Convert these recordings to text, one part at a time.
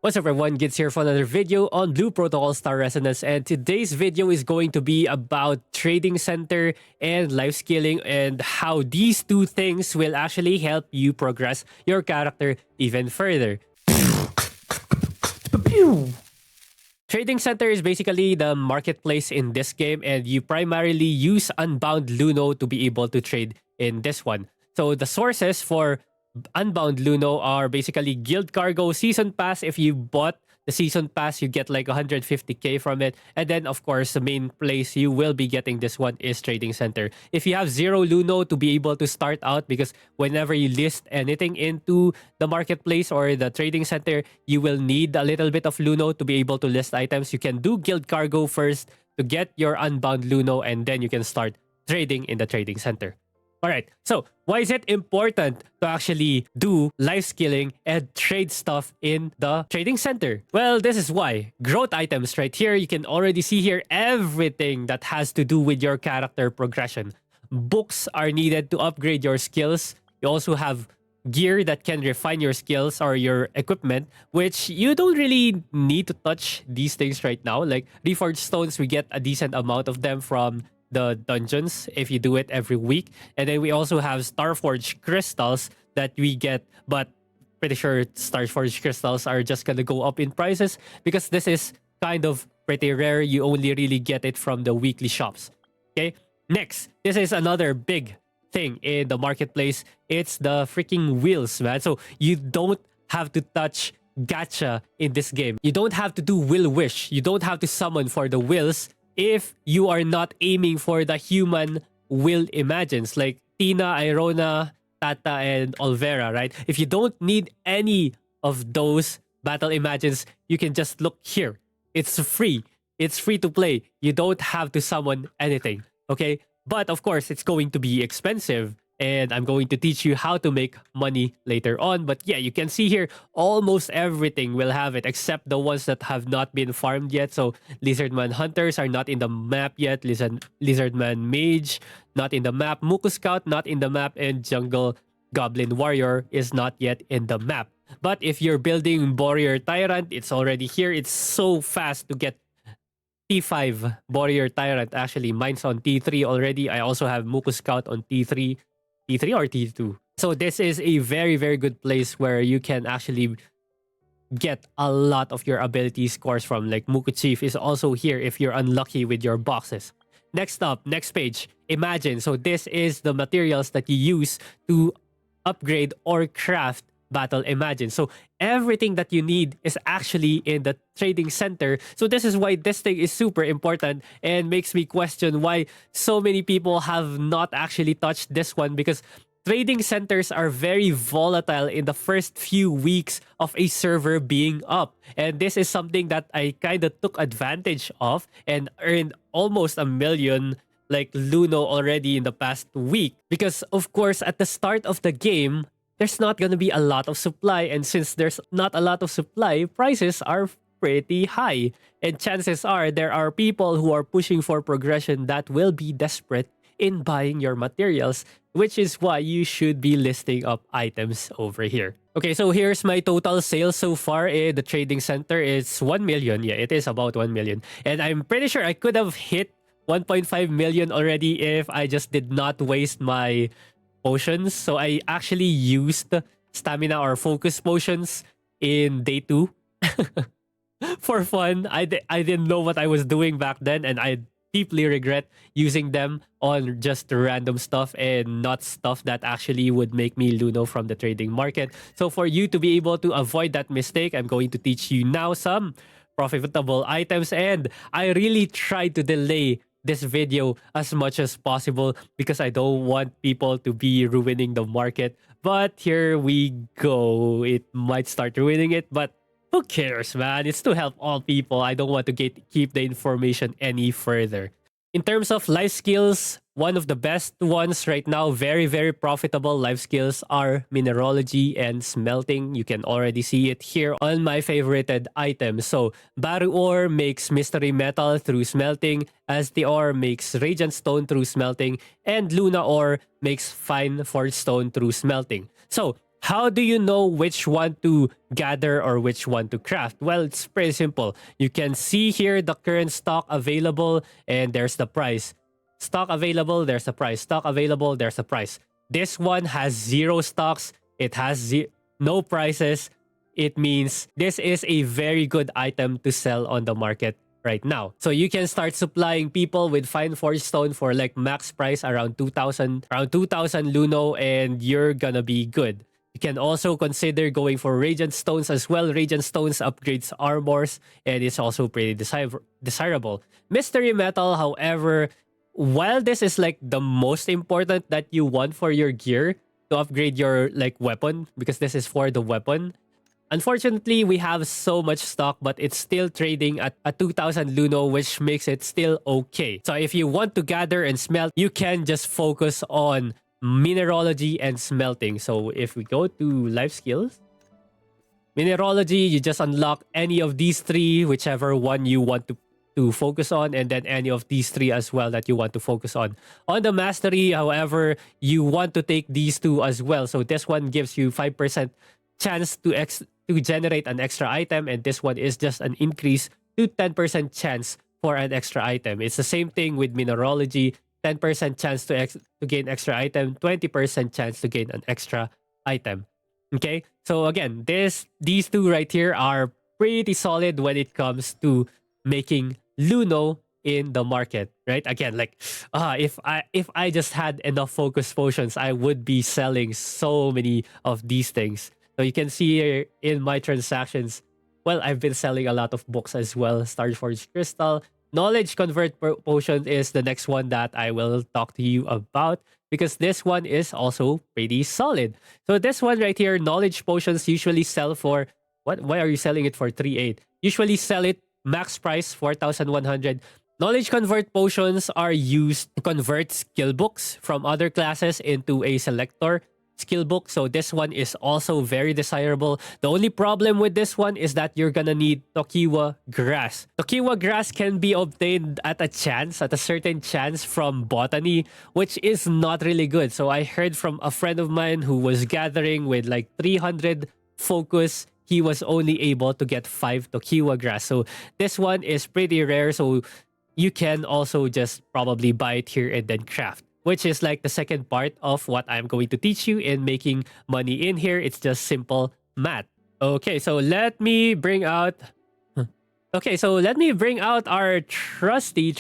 What's up everyone, Gids here for another video on Blue Protocol Star Resonance, and today's video is going to be about Trading Center and life scaling and how these two things will actually help you progress your character even further. Trading Center is basically the marketplace in this game, and you primarily use Unbound Luno to be able to trade in this one. So the sources for Unbound Luno are basically Guild Cargo, Season Pass. If you bought the Season Pass, you get like 150k from it. And then, of course, the main place you will be getting this one is Trading Center. If you have 0 Luno to be able to start out, because whenever you list anything into the marketplace or the Trading Center, you will need a little bit of Luno to be able to list items. You can do Guild Cargo first to get your Unbound Luno, and then you can start trading in the Trading Center. Alright, so why is it important to actually do life skilling and trade stuff in the Trading Center? Well, this is why. Growth items right here, you can already see here everything that has to do with your character progression. Books are needed to upgrade your skills. You also have gear that can refine your skills or your equipment, which you don't really need to touch these things right now. Like Reforged Stones, we get a decent amount of them from the dungeons if you do it every week. And then we also have Starforged crystals that we get, but pretty sure Starforged crystals are just gonna go up in prices because this is kind of pretty rare. You only really get it from the weekly shops. Okay, next, this is another big thing in the marketplace. It's the freaking wheels, man. So you don't have to touch gacha in this game. You don't have to do will wish. You don't have to summon for the wills if you are not aiming for the human will imagines like Tina, Irona, Tata, and Olvera, right? If you don't need any of those battle imagines, you can just look here. It's free. It's free to play. You don't have to summon anything, okay? But of course, it's going to be expensive, and I'm going to teach you how to make money later on. But yeah, you can see here, almost everything will have it except the ones that have not been farmed yet. So Lizardman Hunters are not in the map yet. Lizardman Mage, not in the map. Muku Scout, not in the map. And Jungle Goblin Warrior is not yet in the map. But if you're building Warrior Tyrant, it's already here. It's so fast to get T5 Warrior Tyrant. Actually, mine's on T3 already. I also have Muku Scout on T3 or T2. So this is a very, very good place where you can actually get a lot of your ability scores from. Like Muku Chief is also here if you're unlucky with your boxes. Next up, next page, Imagine. So this is the materials that you use to upgrade or craft Battle Imagine. So everything that you need is actually in the Trading Center. So this is why this thing is super important and makes me question why so many people have not actually touched this one, because trading centers are very volatile in the first few weeks of a server being up. And this is something that I kind of took advantage of and earned almost 1 million like Luno already in the past week. Because of course, at the start of the game, there's not going to be a lot of supply. And since there's not a lot of supply, prices are pretty high. And chances are there are people who are pushing for progression that will be desperate in buying your materials, which is why you should be listing up items over here. Okay, so here's my total sales so far in the Trading Center. It's 1 million. Yeah, it is about 1 million. And I'm pretty sure I could have hit 1.5 million already if I just did not waste my potions. So I actually used stamina or focus potions in day 2 for fun. I didn't know what I was doing back then, and I deeply regret using them on just random stuff and not stuff that actually would make me Luno from the trading market. So for you to be able to avoid that mistake, I'm going to teach you now some profitable items, and I really tried to delay this video as much as possible because I don't want people to be ruining the market. But here we go. It might start ruining it, but who cares, man? It's to help all people. I don't want to keep the information any further. In terms of life skills, one of the best ones right now, very, very profitable life skills are mineralogy and smelting. You can already see it here on my favorited items. So Baru ore makes mystery metal through smelting, Azti ore makes radiant stone through smelting, and Luna ore makes fine forged stone through smelting. So How do you know which one to gather or which one to craft? Well, it's pretty simple. You can see here the current stock available and there's the price. Stock available, there's a price. Stock available, there's a price. This one has zero stocks. It has no prices. It means this is a very good item to sell on the market right now. So you can start supplying people with fine forged stone for like max price around 2000 Luno, and you're gonna be good. You can also consider going for Radiant Stones as well. Radiant Stones upgrades armors and it's also pretty desirable. Mystery Metal, however, while this is like the most important that you want for your gear to upgrade your like weapon, because this is for the weapon, unfortunately, we have so much stock, but it's still trading at a 2000 Luno, which makes it still okay. So if you want to gather and smelt, you can just focus on mineralogy and smelting. So if we go to life skills, mineralogy, you just unlock any of these three, whichever one you want to focus on, and then any of these three as well that you want to focus on. On the mastery, however, you want to take these two as well. So this one gives you 5% chance to generate an extra item, and this one is just an increase to 10% chance for an extra item. It's the same thing with mineralogy. 10% chance to gain extra item, 20% chance to gain an extra item. Okay? So again, these two right here are pretty solid when it comes to making Luno in the market, right? Again, like if I just had enough focus potions, I would be selling so many of these things. So you can see here in my transactions, well, I've been selling a lot of books as well. Starforged Crystal. Knowledge Convert Potion is the next one that I will talk to you about because this one is also pretty solid. So this one right here, Knowledge Potions usually sell for, why are you selling it for 3.8? Usually sell it max price 4,100. Knowledge Convert Potions are used to convert skill books from other classes into a selector skill book. So this one is also very desirable. The only problem with this one is that you're gonna need Tokiwa grass. Tokiwa grass can be obtained at a certain chance from botany, which is not really good. So I heard from a friend of mine who was gathering with like 300 focus. He was only able to get 5 Tokiwa grass. So this one is pretty rare. So you can also just probably buy it here and then craft, which is like the second part of what I'm going to teach you in making money in here. It's just simple math. Okay, so let me bring out our trusty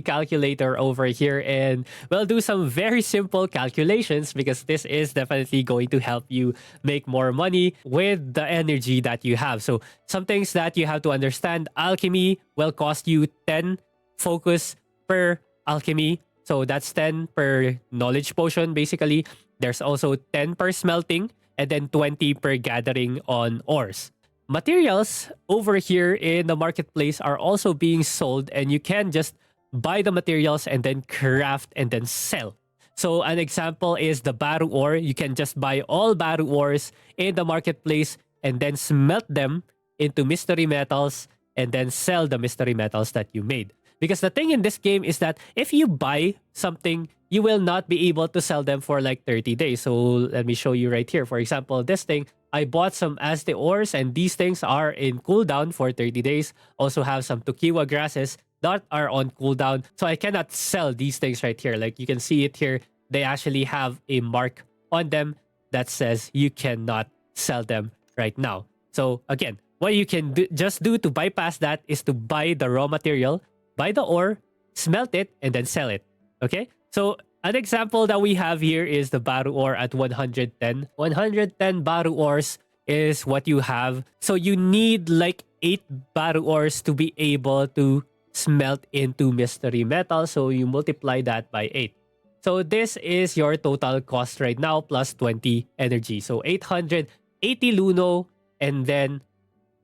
calculator over here, and we'll do some very simple calculations because this is definitely going to help you make more money with the energy that you have. So some things that you have to understand: alchemy will cost you 10 focus per alchemy. So that's 10 per knowledge potion, basically. There's also 10 per smelting and then 20 per gathering on ores. Materials over here in the marketplace are also being sold, and you can just buy the materials and then craft and then sell. So an example is the Baru ore. You can just buy all Baru ores in the marketplace and then smelt them into mystery metals and then sell the mystery metals that you made. Because the thing in this game is that if you buy something, you will not be able to sell them for like 30 days. So let me show you right here. For example, this thing, I bought some Azte ores and these things are in cooldown for 30 days. Also have some Tokiwa grasses that are on cooldown. So I cannot sell these things right here. Like you can see it here. They actually have a mark on them that says you cannot sell them right now. So again, what you can just do to bypass that is to buy the raw material, buy the ore, smelt it, and then sell it. Okay? So an example that we have here is the Baru ore at 110. 110 Baru ores is what you have. So you need like 8 Baru ores to be able to smelt into mystery metal. So you multiply that by 8. So this is your total cost right now plus 20 energy. So 880 Luno and then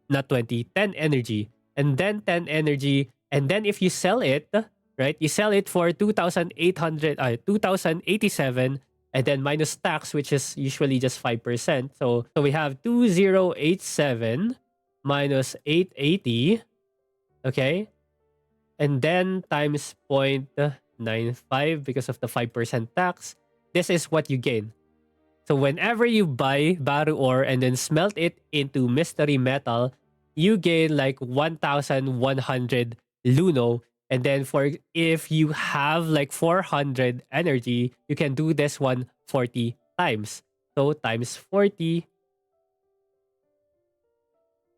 not 20, 10 energy. And then 10 energy. And then if you sell it, right, you sell it for 2,087 and then minus tax, which is usually just 5%. So we have 2087 minus 880, okay? And then times 0.95 because of the 5% tax. This is what you gain. So whenever you buy Baru ore and then smelt it into mystery metal, you gain like 1,100 Luno. And then for if you have like 400 energy, you can do this one 40 times. So times 40,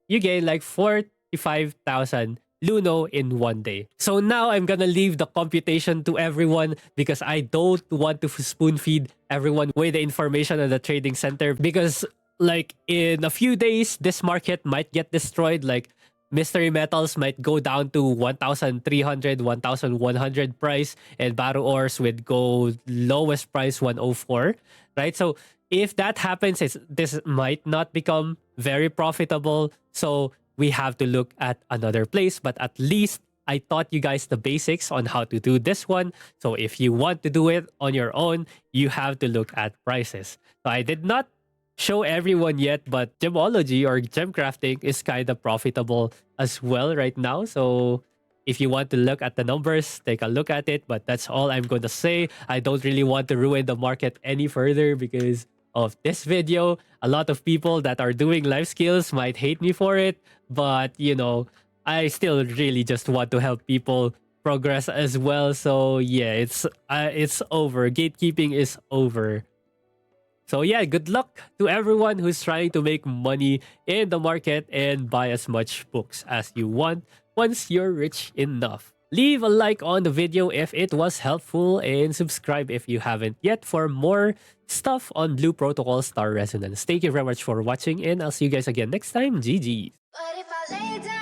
you gain like 45,000 Luno in one day. So now I'm gonna leave the computation to everyone because I don't want to spoon feed everyone with the information on the trading center because like in a few days this market might get destroyed. Like mystery metals might go down to 1,300, 1,100 price, and Baru ores would go lowest price 104, right? So if that happens, this might not become very profitable. So we have to look at another place. But at least I taught you guys the basics on how to do this one. So if you want to do it on your own, you have to look at prices. So I did not show everyone yet, but gemology or gem crafting is kind of profitable as well right now. So if you want to look at the numbers, take a look at it. But that's all I'm going to say. I don't really want to ruin the market any further because of this video. A lot of people that are doing life skills might hate me for it, but you know, I still really just want to help people progress as well. So yeah, it's over. Gatekeeping is over. So yeah, good luck to everyone who's trying to make money in the market and buy as much books as you want once you're rich enough. Leave a like on the video if it was helpful and subscribe if you haven't yet for more stuff on Blue Protocol Star Resonance. Thank you very much for watching and I'll see you guys again next time. GG. But if I lay down